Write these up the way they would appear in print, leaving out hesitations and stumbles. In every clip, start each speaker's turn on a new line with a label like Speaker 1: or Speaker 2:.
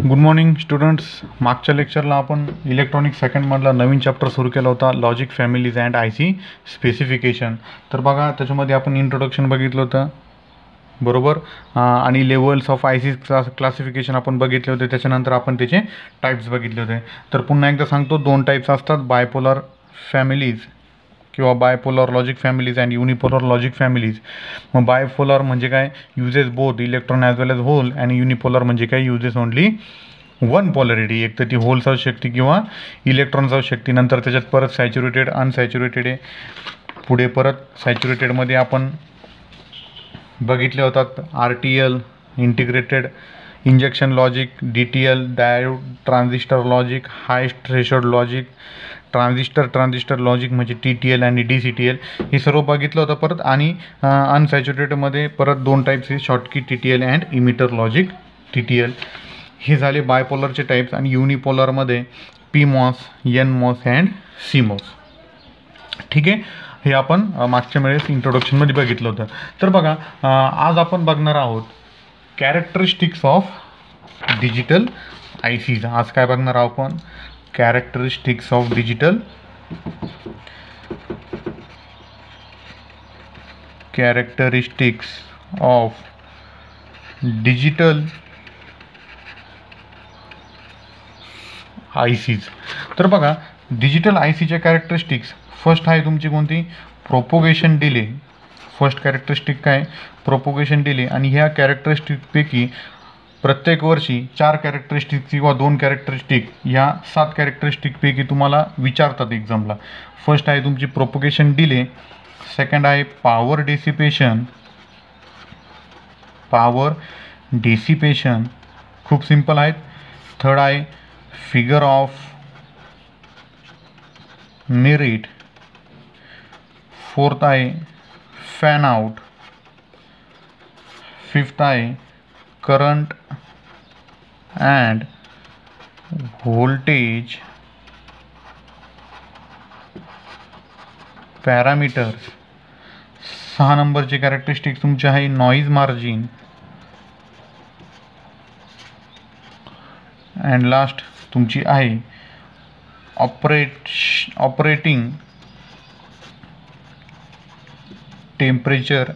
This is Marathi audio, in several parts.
Speaker 1: Good morning students. मागच्या लेक्चरला आपण इलेक्ट्रॉनिक सेकंडमधला नवीन चॅप्टर सुरू केला होता, logic families and I C specification. तर बघा, त्याच्यामध्ये आपण इंट्रोडक्शन बघितलं होतं बरोबर, आणि levels of I C classification आपण बघितले होते. त्याच्यानंतर आपण त्याचे टाईप्स बघितले होते. तर पुन्हा एकदा सांगतो, दोन टाईप्स असतात, बायपोलर फॅमिलीज किंवा bipolar logic families and unipolar logic families. मग बायपोलर म्हणजे काय, युजेस बोथ इलेक्ट्रॉन ॲज वेल एज होल, आणि युनिपोलर म्हणजे काय, युजेस ओनली वन पॉलरिटी, एक तर ती होल असू शकते किंवा इलेक्ट्रॉन असू शकते. नंतर त्याच्यात परत सॅच्युरेटेड, अनसॅच्युरेटेड आहे. पुढे परत सॅच्युरेटेडमध्ये आपण बघितले होतात R T L, integrated injection logic, D T L, diode transistor logic, high threshold logic, transistor logic म्हणजे टी टी एल आणि डी सी टी एल, हे सर्व बघितलं होतं परत. आणि अनसॅच्युरेटेडमध्ये परत दोन टाईप्स आहे, Schottky T T L and emitter logic T T L. हे झाले बायपोलरचे टाईप्स. आणि युनिपोलरमध्ये P MOS, N MOS and C MOS. ठीक आहे, हे आपण मागच्या वेळेस इंट्रोडक्शनमध्ये बघितलं होतं. तर बघा, आज आपण बघणार आहोत characteristics of digital I Cs. आज काय बघणार आहोत आपण, characteristics of digital I Cs. तर बघा, डिजिटल आय सीच्या कॅरेक्टरिस्टिक्स फर्स्ट आहे तुमची कोणती, प्रोपोगेशन डिले. फर्स्ट कॅरेक्टरिस्टिक काय, प्रोपोगेशन डिले. आणि ह्या कॅरेक्टरिस्टिकपैकी प्रत्येक वर्षी 4 कॅरेक्टरिस्टिक किंवा 2 कॅरेक्टरिस्टिक या 7 कॅरेक्टरिस्टिकपैकी तुम्हाला विचारतात एक्झामला. फर्स्ट आहे तुमची प्रोपोगेशन डिले, सेकंड आहे पॉवर डेसिपेशन, खूप सिंपल आहेत. थर्ड आहे फिगर ऑफ मेरिट, फोर्थ आहे फॅन आउट, फिफ्थ आहे करंट अँड व्होल्टेज पॅरामीटर्स. 6 नंबरचे कॅरेक्टरिस्टिक तुमचे आहे नॉईज मार्जिन. अँड लास्ट तुमची आहे ऑपरेटिंग टेम्परेचर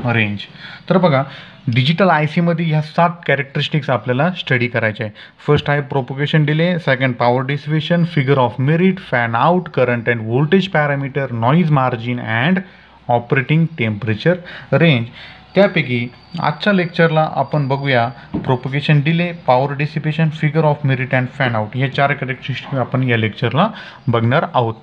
Speaker 1: रेंज. तर बघा, डिजिटल आय सीमध्ये ह्या 7 कॅरेक्टरिस्टिक्स आपल्याला स्टडी करायचे आहे. फर्स्ट आहे propagation delay, second power dissipation, figure of merit, fan out, current and voltage parameter, noise margin and operating temperature range. त्यापैकी आजच्या लेक्चरला आपण बघूया propagation delay, power dissipation, figure of merit and fan out. हे 4 कॅरेक्टरिस्टिक आपण या लेक्चरला बघणार आहोत.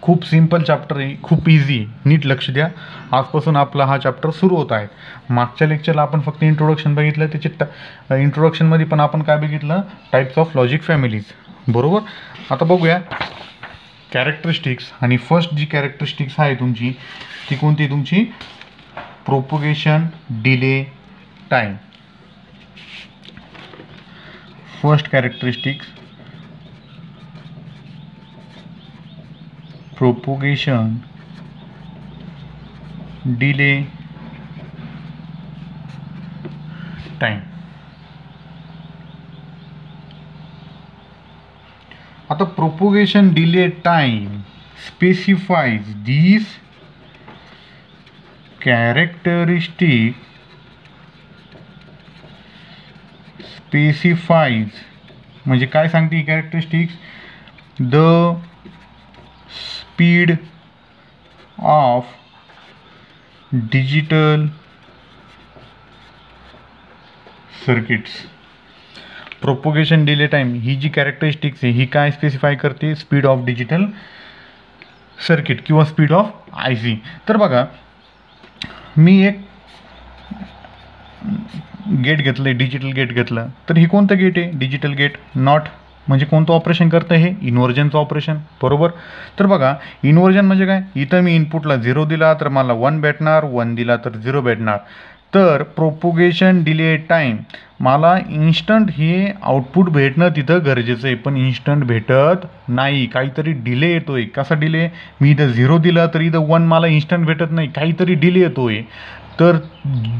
Speaker 1: खूप सिंपल चॅप्टर आहे, खूप इझी, नीट लक्ष द्या. आजपासून आपला हा चॅप्टर सुरू होत आहे. मागच्या लेक्चरला आपण फक्त इंट्रोडक्शन बघितलं. त्याचे इंट्रोडक्शनमध्ये पण आपण काय बघितलं, टाईप्स ऑफ लॉजिक फॅमिलीज बरोबर. आता बघूया कॅरेक्टरिस्टिक्स. आणि फर्स्ट जी कॅरेक्टरिस्टिक्स आहे तुमची ती कोणती, तुमची propagation delay time. First characteristics propagation delay time. आता propagation delay time specifies these characteristic specifies म्हणजे काय सांगते ही characteristics, the speed of digital circuits. Propagation delay time ही जी कॅरेक्टरिस्टिक्स आहे ही काय स्पेसिफाय करते, स्पीड ऑफ डिजिटल सर्किट किंवा स्पीड ऑफ आय सी. तर बघा, मी एक गेट घेतलं, डिजिटल गेट घेतलं, तर हे कोणतं गेट आहे, डिजिटल गेट. नॉट म्हणजे कोणतं ऑपरेशन करतं, हे इन्व्हर्जनचं ऑपरेशन बरोबर. तर बघा, इन्व्हर्जन म्हणजे काय, इथं मी इनपुटला 0 दिला तर मला 1 भेटणार, 1 दिला तर 0 भेटणार. तर प्रोपोगेशन डिले टाईम मला इन्स्टंट हे आउटपुट भेटणं तिथं गरजेचं आहे, पण इन्स्टंट भेटत नाही, काहीतरी डिले येतोय. कसा डिले? मी इथं 0 दिलं तर इथं 1 मला इन्स्टंट भेटत नाही, काहीतरी डिले येतोय. तर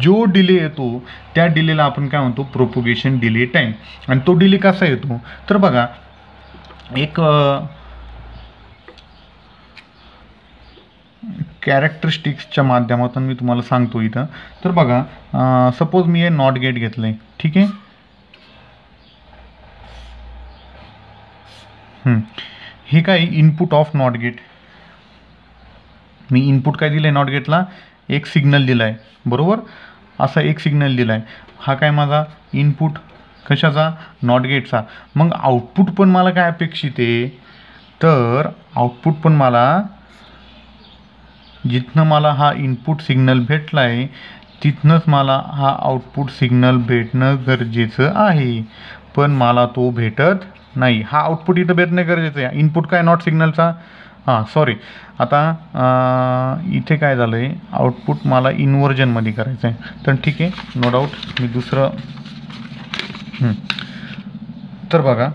Speaker 1: जो डिले येतो त्या डिलेला आपण काय म्हणतो? Propagation delay time. आणि तो डिले कसा येतो? तर बघा, एक कॅरेक्टरिस्टिक्सच्या माध्यमातून मी तुम्हाला सांगतो इथं. तर बघा, सपोज मी हे नॉट गेट घेतलं आहे, ठीक आहे. हे काय? Input of not gate. Me input काय दिलं आहे नॉट गेटला? एक सिग्नल दिला आहे, बरोबर. असा एक सिग्नल दिला आहे. हा काय माझा इनपुट कशाचा? नॉट गेटचा. मग आउटपुट पण मला काय अपेक्षित आहे? तर आउटपुट पण मला जिथनं मला हा इनपुट सिग्नल भेटला आहे तिथनंच मला हा आउटपुट सिग्नल भेटणं गरजेचं आहे, पण मला तो भेटत नाही. हा आउटपुट इथं भेटणं गरजेचं आहे. इनपुट काय? नॉट सिग्नलचा. सॉरी, आता इथे काय झालं आहे? आउटपुट मला इन्व्हर्जनमध्ये करायचं आहे. तर ठीक आहे, नो डाऊट. मी दुसरं तर बघा,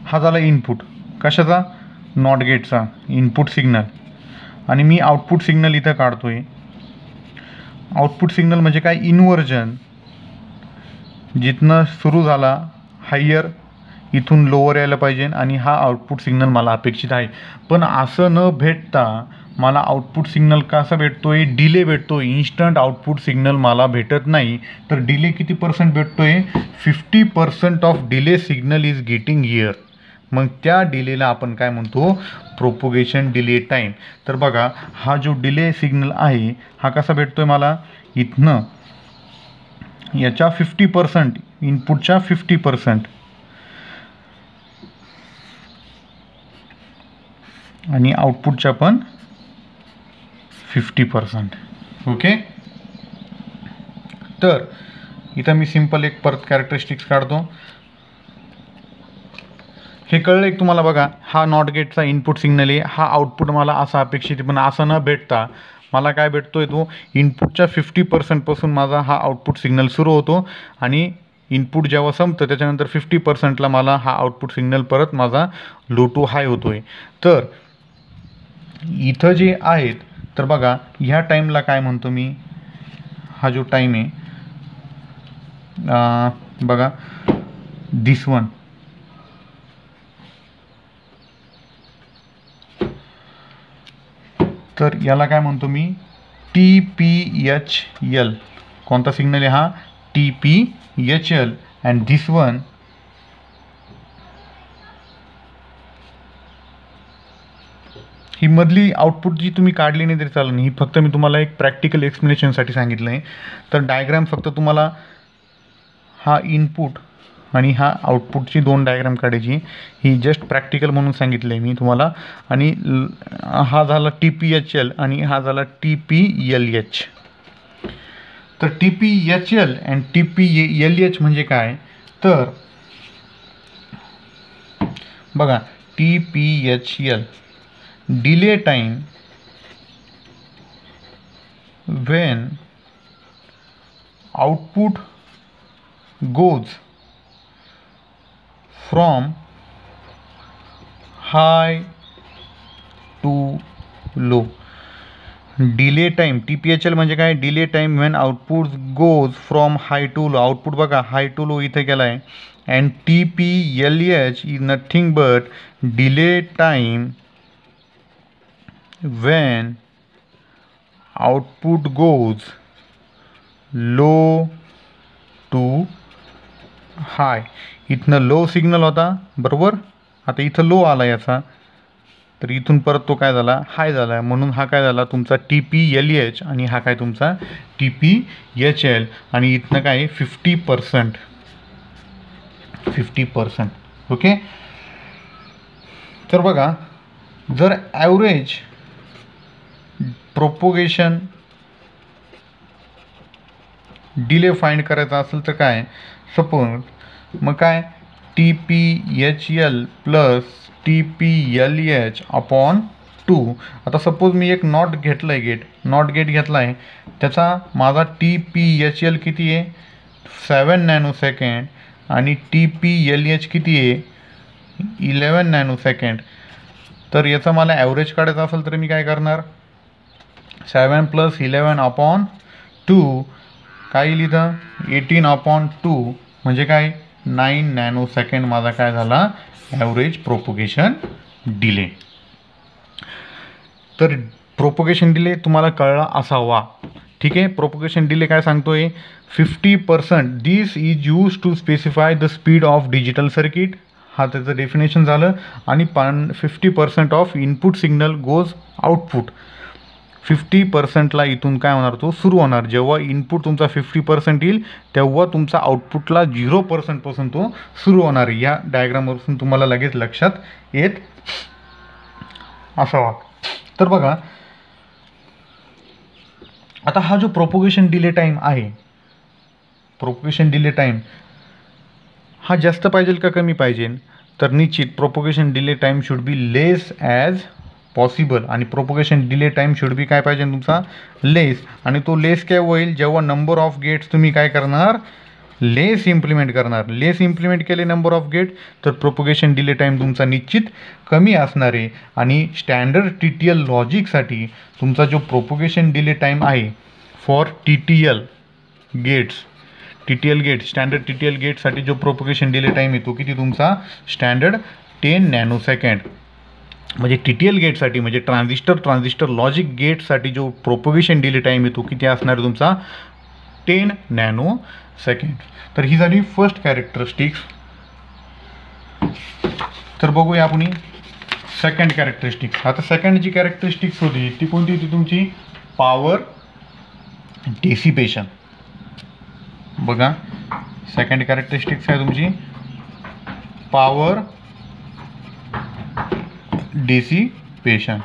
Speaker 1: हा झाला इनपुट कशाचा? नॉट गेटचा इनपुट सिग्नल. आणि मी आउटपुट सिग्नल इथं काढतोय. आउटपुट सिग्नल म्हणजे काय? इन्व्हर्जन. जिथनं सुरू झाला हायर इथून लोअर यायला पाहिजे, आणि हा आउटपुट सिग्नल मला अपेक्षित आहे. पण असं न भेटता मला आउटपुट सिग्नल कसा भेटतोय? डिले भेटतोय. इन्स्टंट आउटपुट सिग्नल मला भेटत नाही. तर डिले किती % भेटतोय? 50% of delay signal is getting here. मग त्या डिलेला आपण काय म्हणतो? Propagation delay time. तर बघा, हा जो डिले सिग्नल आहे हा कसा भेटतोय मला? इथनं याच्या 50%, इनपुटच्या 50% आणि आउटपुटच्या पण 50%. ओके. तर इथं मी सिंपल एक परत कॅरेक्टरिस्टिक्स काढतो. हे कळलं एक तुम्हाला? बघा, हा नॉट गेटचा इनपुट सिग्नल आहे. हा आउटपुट मला असा अपेक्षित आहे, पण असं न भेटता मला काय भेटतोय? तो इनपुटच्या 50% पासून माझा हा आउटपुट सिग्नल सुरू होतो, आणि इनपुट जेव्हा संपतं त्याच्यानंतर 50%ला मला हा आउटपुट सिग्नल परत माझा लो टू हाय होतोय. तर इथं जे आहेत, तर बघा, ह्या टाईमला काय म्हणतो मी? हा जो टाईम आहे, बघा, दिस वन. तर याला काय म्हणतो मी? TPHL. कोणता सिग्नल आहे हा? TPHL. अँड दिस वन ही मधली आउटपुट जी तुम्ही काढली नाही तरी चालेल. ही फक्त मी तुम्हाला एक प्रॅक्टिकल एक्सप्लेनेशनसाठी सांगितलं आहे. तर डायग्राम फक्त तुम्हाला हा इनपुट आणि हा आउटपुटची 2 डायग्राम काढायची. ही जस्ट प्रॅक्टिकल म्हणून सांगितलं आहे मी तुम्हाला. आणि हा झाला TPHL आणि हा झाला TPLH. तर TPHL अँड TPLH म्हणजे काय? तर बघा, TPHL delay time when output goes from high to low. Delay time TPHL म्हणजे काय? Delay time when output goes from high to low. Output बघा हाय टू लो इथे केला आहे. And TPLH is nothing but delay time when output goes low to high. इथनं लो सिग्नल होता, बरोबर. आता इथं लो आला याचा, तर इथून परत तो काय झाला? हाय झाला. म्हणून हा काय झाला तुमचा TPLH, आणि हा काय तुमचा TPHL. आणि इथनं काय 50%. ओके. तर बघा, जर ॲव्हरेज प्रोपोगेशन डिले फाइंड करायचा असेल तर काय? सपोज मग काय TPHL प्लस TPLH अपॉन 2. आता सपोज मी एक नॉट घेतलं आहे, नॉट गेट घेतला आहे, त्याचा माझा TPHL किती आहे 7 नॅनोसेकंड आणि TPLH किती आहे 11 नॅनोसेकंड. तर याचा मला ॲव्हरेज काढायचा असेल तर मी काय करणार 7 + 11 अपॉन 2 काय लिहितं 18 अपॉन 2 म्हणजे काय 9 नॅनोसेकंड माझा काय झाला ॲव्हरेज प्रोपोगेशन डिले. तर प्रोपोगेशन डिले तुम्हाला कळला असावा. ठीक आहे. प्रोपोगेशन डिले काय सांगतोय 50%. This is use to specify the speed of digital circuit. हा त्याचं डेफिनेशन झालं. आणि 50% of input signal goes output. 50%ला इथून काय होणार तो सुरू होणार. जेव्हा इनपुट तुमचा 50% येईल तेव्हा तुमचा आउटपुटला 0% पासून तो सुरू होणार. या डायग्रामवरून तुम्हाला लगेच लक्षात येत असावा. तर बघा आता हा जो प्रोपोगेशन डिले टाईम आहे, प्रोपोगेशन डिले टाईम हा जास्त पाहिजे का कमी पाहिजे. तर निश्चित propagation delay time should be less as possible. आणि propagation delay time should be काय पाहिजे तुमचा लेस. आणि तो लेस काय होईल जेव्हा नंबर ऑफ गेट्स तुम्ही काय करणार लेस इम्प्लिमेंट करणार. लेस इम्प्लिमेंट केले नंबर ऑफ गेट तर प्रोपोगेशन डिले टाईम तुमचा निश्चित कमी असणार आहे. आणि स्टँडर्ड TTL लॉजिकसाठी तुमचा जो प्रोपोगेशन डिले टाईम आहे for TTL gates, TTL gate standard TTL गेटसाठी जो प्रोपोगेशन डिले टाईम येतो किती तुमचा स्टँडर्ड 10 नॅनोसेकंड. म्हणजे TTL गेटसाठी म्हणजे ट्रान्झिस्टर लॉजिक गेटसाठी जो प्रोपोगेशन डिले टाईम येतो किती असणार तुमचा 10 नॅनोसेकंड. तर ही झाली फर्स्ट कॅरेक्टरिस्टिक्स. तर बघूया आपण सेकंड कॅरेक्टरिस्टिक्स. आता सेकंड जी कॅरेक्टरिस्टिक्स होती ती कोणती होती तुमची पॉवर डेसिपेशन. बघा सेकंड कॅरेक्टरिस्टिक्स आहे तुमची पॉवर डेसिपेशन.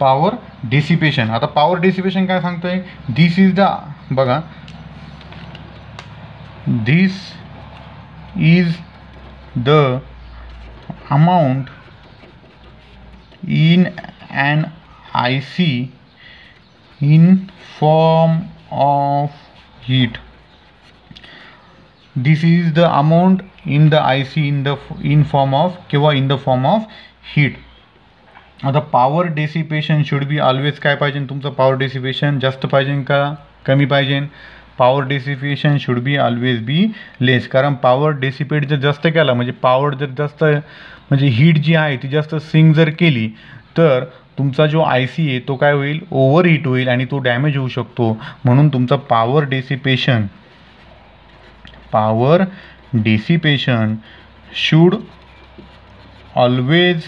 Speaker 1: Power dissipation. आता पॉवर डेसिपेशन काय सांगतोय दिस इज द बघा this is the amount in an IC in form of heat. This is the amount in the IC in form of किंवा in the form of heat. आता power dissipation should be always काय पाहिजे तुमचं पॉवर डेसिपेशन जास्त पाहिजे का कमी पाहिजे. Power dissipation should be always be less. कारण पॉवर डेसिपेट जर जास्त केला म्हणजे पॉवर जर जास्त म्हणजे हीट जी आहे ती जास्त सिंक जर केली तर तुमचा जो IC आहे तो काय होईल ओव्हर हीट होईल आणि तो डॅमेज होऊ शकतो. म्हणून तुमचा power dissipation should always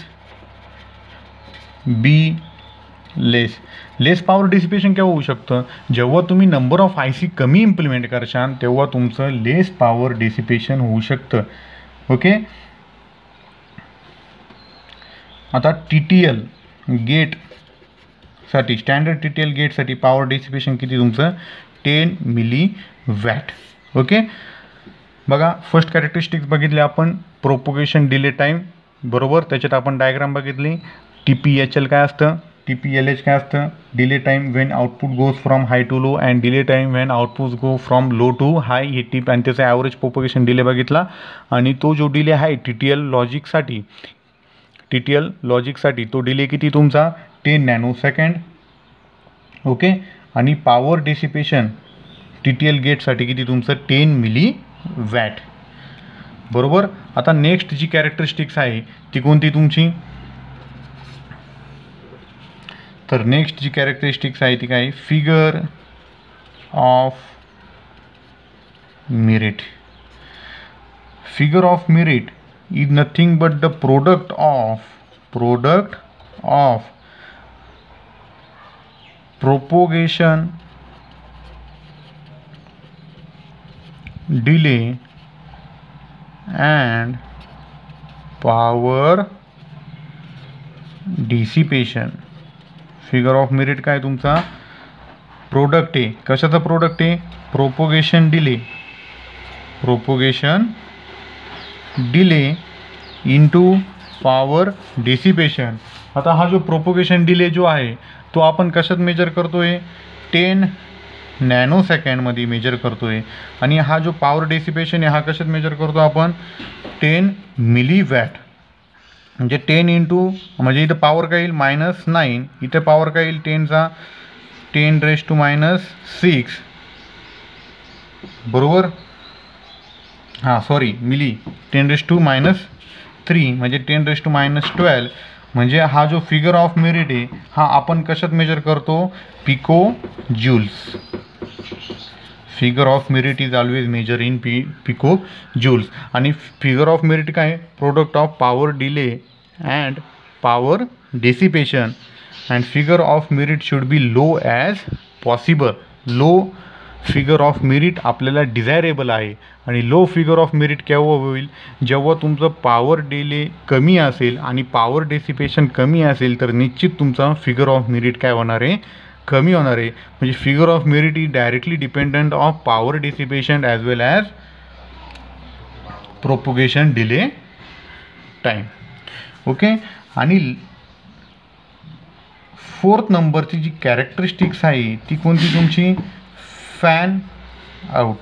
Speaker 1: be less power dissipation केव्हा होऊ शकतं जेव्हा तुम्ही नंबर ऑफ IC कमी इम्प्लिमेंट करशाल तेव्हा तुमचं लेस पॉवर डिसिपेशन होऊ शकतं. ओके. आता TTL गेटसाठी स्टँडर्ड TTL गेटसाठी पॉवर डिसिपेशन किती तुमचं 10 मिलीवॅट. ओके. बघा फर्स्ट कॅरेक्टरिस्टिक्स बघितले आपण प्रोपोगेशन डिले टाईम बरोबर. त्याच्यात आपण डायग्राम बघितली. TPHL काय असतं TPLH काय असतं delay time when output goes from high to low and delay time when output go from low to high. हे टिप आणि त्याचा ॲव्हरेज प्रोपोगेशन डिले बघितला. आणि तो जो डिले आहे TTL लॉजिकसाठी तो डिले किती तुमचा 10 नॅनोसेकंड. ओके. आणि पॉवर डेसिपेशन TTL गेटसाठी किती तुमचं 10 मिलीवॅट बरोबर. आता नेक्स्ट जी कॅरेक्टरिस्टिक्स आहे ती कोणती तुमची तर नेक्स्ट जी कॅरेक्टरिस्टिक्स आहे ती काय figure of merit. Figure of merit is nothing but the product of propagation delay and power dissipation. Figure of merit काय तुमचा प्रोडक्ट आहे. कशाचा प्रोडक्ट आहे? Propagation delay into power dissipation. आता हा जो प्रोपोगेशन डिले जो आहे तो आपण कशात मेजर करतोय? 10 नॅनोसेकंडमध्ये मेजर करतोय. आणि हा जो पॉवर डिसिपेशन आहे हा कशात मेजर करतो आपण? 10 मिलीवॅट. म्हणजे 10 इंटू, म्हणजे इथं पॉवर काय येईल? -9. इथे पॉवर काय येईल? 10⁻⁻6 बरोबर. हां सॉरी, मिली. 10⁻³ म्हणजे 10⁻12. म्हणजे हा जो फिगर ऑफ मेरिट आहे हा आपण कशात मेजर करतो? Pico joules. Figure of merit is always measure in pico joules. आणि फिगर ऑफ मेरिट काय? Product of power delay and power dissipation. And figure of merit should be low as possible. Low figure of merit आपल्याला डिझायरेबल आहे. आणि लो फिगर ऑफ मेरिट केव्हा होईल? जेव्हा तुमचं पॉवर डिले कमी असेल आणि पॉवर डिसिपेशन कमी असेल तर निश्चित तुमचा फिगर ऑफ मेरिट काय होणार आहे? कमी होणार आहे. म्हणजे figure of merit is directly dependent of power dissipation as well as propagation delay time. Okay. आणि 4th नंबरची जी कॅरेक्टरिस्टिक्स आहे ती कोणती तुमची? Fan out.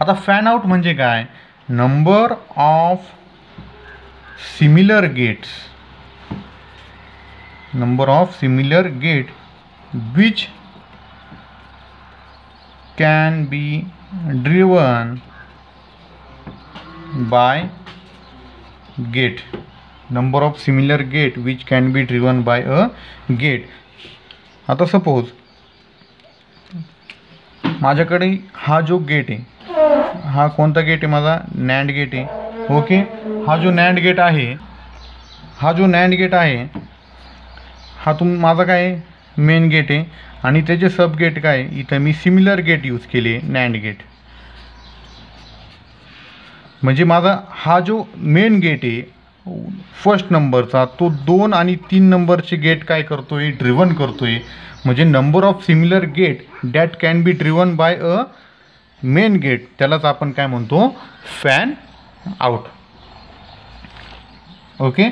Speaker 1: आता फॅन आउट म्हणजे काय? Number of similar gates which can be driven by gate. Number of similar gate which can be driven by a gate. आता सपोज माझ्याकडे हा जो गेट आहे हा कोणता गेट आहे? माझा नॅन्ड गेट आहे. ओके. हा जो नॅन्ड गेट आहे हा माझा काय आहे? मेन गेट आहे. आणि त्याचे सब गेट काय? इथं मी सिमिलर गेट यूज केले, नॅन्ड गेट. म्हणजे माझा हा जो मेन गेट आहे फर्स्ट नंबरचा तो 2 आणि 3 नंबरचे गेट काय करतोय? ड्रिव्हन करतोय. म्हणजे number of similar gate that can be driven by a main gate त्यालाच आपण काय म्हणतो? Fan out. ओके.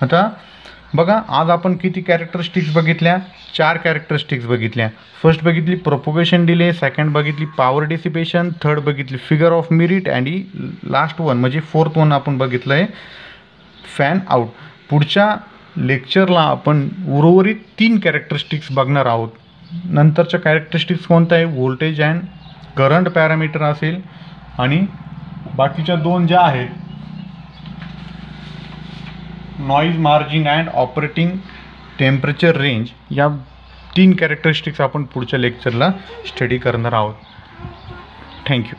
Speaker 1: आता बघा आज आपण किती कॅरेक्टरिस्टिक्स बघितल्या? 4 कॅरेक्टरिस्टिक्स बघितल्या. फर्स्ट बघितली प्रोपोगेशन डिले, सेकंड बघितली पॉवर डिसिपेशन, थर्ड बघितली फिगर ऑफ मेरिट आणि लास्ट वन म्हणजे 4th वन आपण बघितलं आहे फॅन आउट. पुढच्या लेक्चरला आपण उर्वरित 3 कॅरेक्टरिस्टिक्स बघणार आहोत. नंतरच्या कॅरेक्टरिस्टिक्स कोणत्या आहे? व्होल्टेज अँड करंट पॅरामीटर असेल आणि बाकीच्या 2 ज्या आहेत noise margin and operating temperature range, या 3 कॅरेक्टरिस्टिक्स आपण पुढच्या लेक्चरला स्टडी करणार आहोत. थँक्यू.